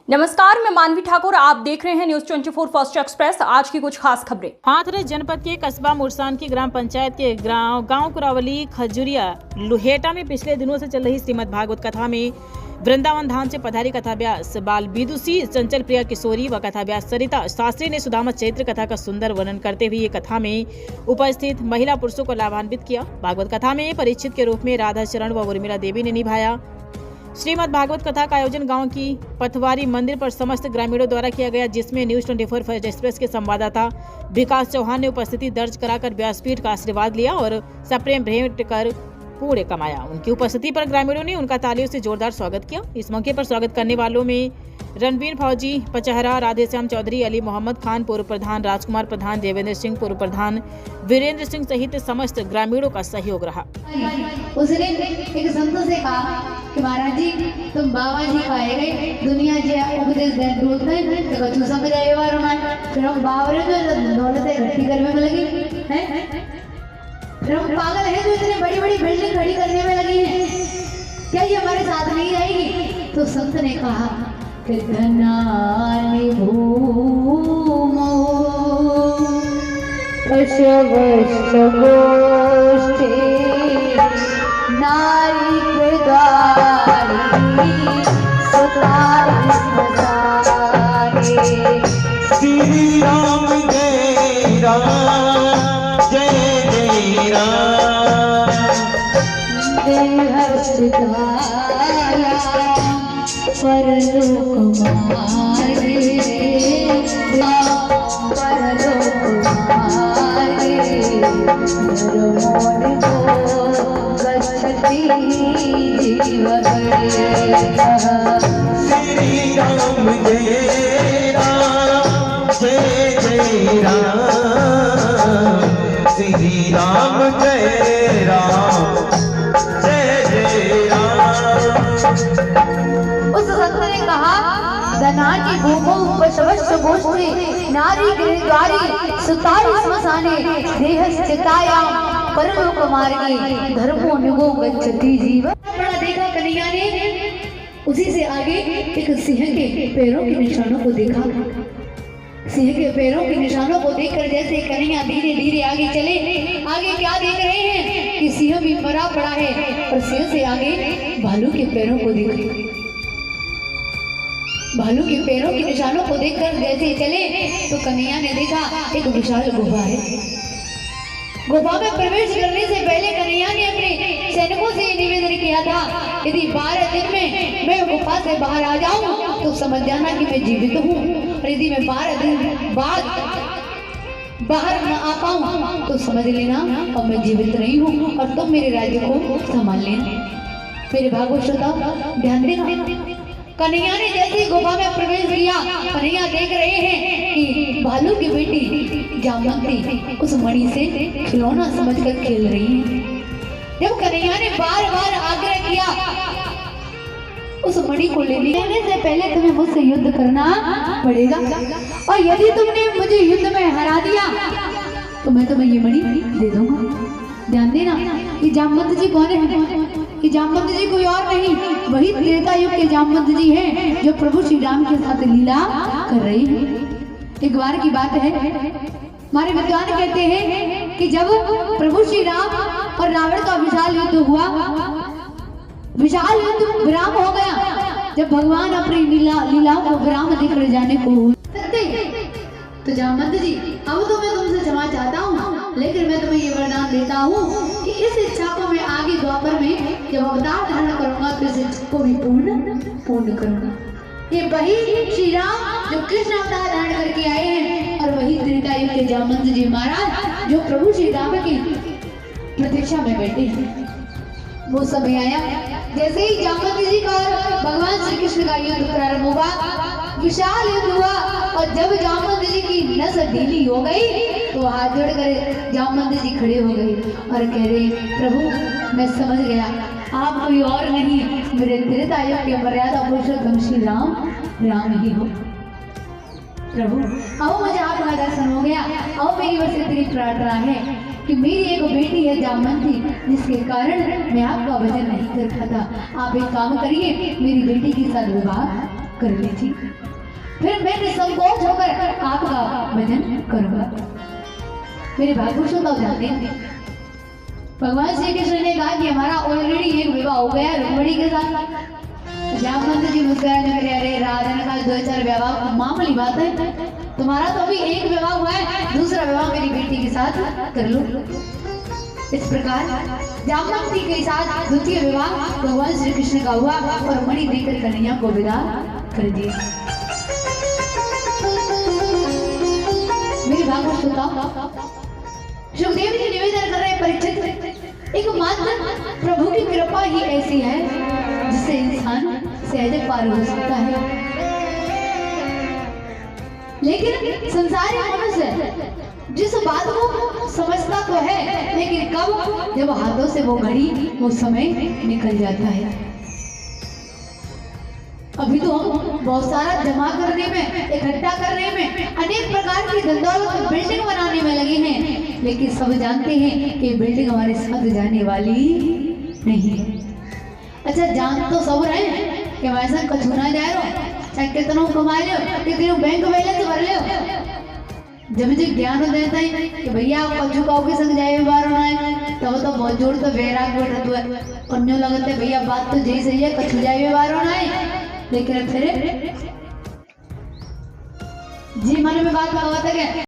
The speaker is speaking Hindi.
नमस्कार, मैं मानवी ठाकुर। आप देख रहे हैं न्यूज 24 फर्स्ट एक्सप्रेस। आज की कुछ खास खबरें। हाथरस जनपद के कस्बा मुरसान की ग्राम पंचायत के गांव कुरावली खजुरिया लुहेटा में पिछले दिनों से चल रही श्रीमद् भागवत कथा में वृंदावन धाम से पधारी कथा व्यास बाल विदुषी चंचल प्रिया किशोरी व कथा व्यास सरिता शास्त्री ने सुदामा चैत्र कथा का सुंदर वर्णन करते हुए ये कथा में उपस्थित महिला पुरुषों को लाभान्वित किया। भागवत कथा में परीक्षित के रूप में राधा चरण व उर्मिला देवी ने निभाया। श्रीमद् भागवत कथा का आयोजन गांव की पथवारी मंदिर पर समस्त ग्रामीणों द्वारा किया गया, जिसमें न्यूज 24 फर्स्ट एक्सप्रेस के संवाददाता विकास चौहान ने उपस्थिति दर्ज कराकर व्यासपीठ का आशीर्वाद लिया और सप्रेम भेंट कर पुण्य कमाया। उनकी उपस्थिति पर ग्रामीणों ने उनका तालियों से जोरदार स्वागत किया। इस मौके पर स्वागत करने वालों में रणबीर फौजी पचहरा, राधेश्याम चौधरी, अली मोहम्मद खान पूर्व प्रधान, राजकुमार प्रधान, देवेंद्र सिंह पूर्व प्रधान, वीरेंद्र सिंह सहित समस्त ग्रामीणों का सहयोग रहा। उसने एक संत से कहा कि महाराज जी, तुम बाबा जी का आए गए दुनिया जी उपदेश दे डोलते हैं तो कछु समझ आए बार में फिर हम बावरे जो दौलत इकट्ठी करने में लगी हैं, फिर हम पागल हैं जो इतनी बड़ी बड़ी बिल्डिंग खड़ी करने में लगी हैं, क्या ये हमारे साथ नहीं आएगी? तो संत ने कहा कि धनानि भूमो पशवश्च गोष्ठे नारी कृदारी सुतारी स्मशाने। श्री राम जय राम जय जय राम। देहस्थिताया परलोक मारे, परलोक मारे धर्मों को गच्छति जीव गणेशः। श्री राम जय राम जय जय राम। श्री राम जय राम जय जय राम। उस संत ने कहा धनानि भूमौ पशवश्च गोष्ठे नारी गृहद्वारी सुतारी स्मशाने देहस्थितायां परलोक मार्गे धर्मो निगो गच्छति जीव। बड़ा देखा कन्हैया ने, उसी से आगे एक सिंह के पैरों के निशानों को देखा। सिंह के पैरों के निशानों को देखकर जैसे कन्हैया धीरे धीरे आगे चले, आगे क्या देख रहे हैं कि सिंह भी मरा पड़ा है और सिंह से आगे भालू के पैरों को देखा। भालू के पैरों के निशानों को देखकर जैसे चले तो कन्हैया ने देखा एक विशाल गुफा है। गुफा में प्रवेश करने से पहले कन्हैया ने अपने सैनिकों से निवेदन किया था, यदि 12 दिन में मैं गुफा से बाहर आ जाऊं तो समझ जाना कि मैं जीवित हूँ, और यदि मैं 12 दिन बाद बाहर न आ पाऊं तो समझ लेना और मैं जीवित नहीं हूँ और तुम मेरे राज्य को संभाल लेना। मेरे भागवत श्रोताओ ध्यान देना, कन्हैया ने जैसे गुफा में प्रवेश किया, कन्हैया देख रहे हैं कि भालू की बेटी जामवंती उस मणि से खिलौना समझकर खेल रही है। जब कन्हैया ने बार बार आग्रह किया उस मणि को लेने से पहले तुम्हें मुझसे युद्ध करना पड़ेगा, और यदि तुमने मुझे युद्ध में हरा दिया तो मैं तुम्हें ये मणि दे दूंगा। ध्यान देना, ये जामवंत जी कौन है? कि जामवंत जी कोई और नहीं, वही त्रेता युग के जामवंत जी हैं जो प्रभु श्री राम के साथ लीला कर रही हैं। एक बार की बात है, हमारे विद्वान कहते हैं कि जब प्रभु श्री राम और रावण का विशाल युद्ध हुआ, विशाल युद्ध विराम हो गया, जब भगवान अपनी लीलाओं को विराम देकर जाने को हुए तो जामवंत जी, अब तो मैं तुमसे क्षमा चाहता हूँ, लेकिन मैं तुम्हें ये वरदान देता हूँ कि इस इच्छा को मैं आगे द्वापर में जब अवतार धारण करूंगा तो इस इच्छा को भी पूर्ण करूंगा। ये वही श्री राम जो कृष्ण अवतार धारण करके आए हैं, और वही त्रेता युग के जामवंत जी महाराज जो प्रभु श्री राम की प्रतीक्षा में बैठे हैं। वो समय आया जैसे ही जामवंत जी का भगवान श्री कृष्ण का युद्ध प्रारंभ हुआ, विशाल युद्ध हुआ, और जब जामवंत जी की नस ढीली हो गई तो हाथ जोड़कर जामवंत जी खड़े हो गए और कह रहे, प्रभु मैं समझ गया आप कोई और नहीं, मेरे त्रेता युग के मर्यादा पुरुषोत्तम श्री राम ही हो। प्रभु अब मुझे आपका दर्शन हो गया, अब मेरी ओर से इतनी प्रार्थना है कि मेरी एक बेटी है जामवंती, जिसके कारण मैं आपका भजन नहीं कर पाता। आप एक काम करिए, मेरी बेटी के साथ विवाह कर लीजिए, फिर मैं निसंकोच होकर आपका भजन करूंगा। मेरे भागवत श्रोता जानते हैं भगवान श्री कृष्ण ने कहा कि हमारा ऑलरेडी एक विवाह हो गया रुक्मिणी के साथ। जामवंत जी मुस्कुराने लगे, अरे राजा ने कहा 2-4 विवाह मामूली बात है, तुम्हारा तो अभी एक विवाह हुआ है, दूसरा विवाह मेरी बेटी के साथ कर लो। इस प्रकार जामवंती के साथ द्वितीय विवाह भगवान श्री कृष्ण का हुआ और मणि देकर कन्हैया को विदा कर दिया। मेरे भागवत श्रोता सुखदेव जी निवेदन कर रहे हैं, परीक्षित एकमात्र प्रभु की कृपा ही ऐसी है जिससे इंसान सहज पार हो सकता है। लेकिन संसारी मनुष्य जिस बात को समझता तो है, लेकिन कब जब हाथों से वो घड़ी वो समय निकल जाता है। अभी तो हम बहुत सारा जमा करने में, इकट्ठा करने में, अनेक प्रकार की धंधौलत बिल्डिंग बनाने में लगे हैं, लेकिन सब जानते हैं कि बिल्डिंग हमारे साथ जाने वाली नहीं है। अच्छा, जान तो सब रहे हैं कि हमारे साथ कछु ना जाए, चाहे कितना कमा लो, कितने बैंक बैलेंस भर लो, जब मुझे ज्ञान देता है कि भैया आप कछु काऊ के संग जाए बार है, तब तो बहुत जोर तो बैराग बैठा तो है, अन्यों लगते भैया बात तो जैसे ही है, कछु जाए बार है, लेकिन फिर जी मन में बात लगाता है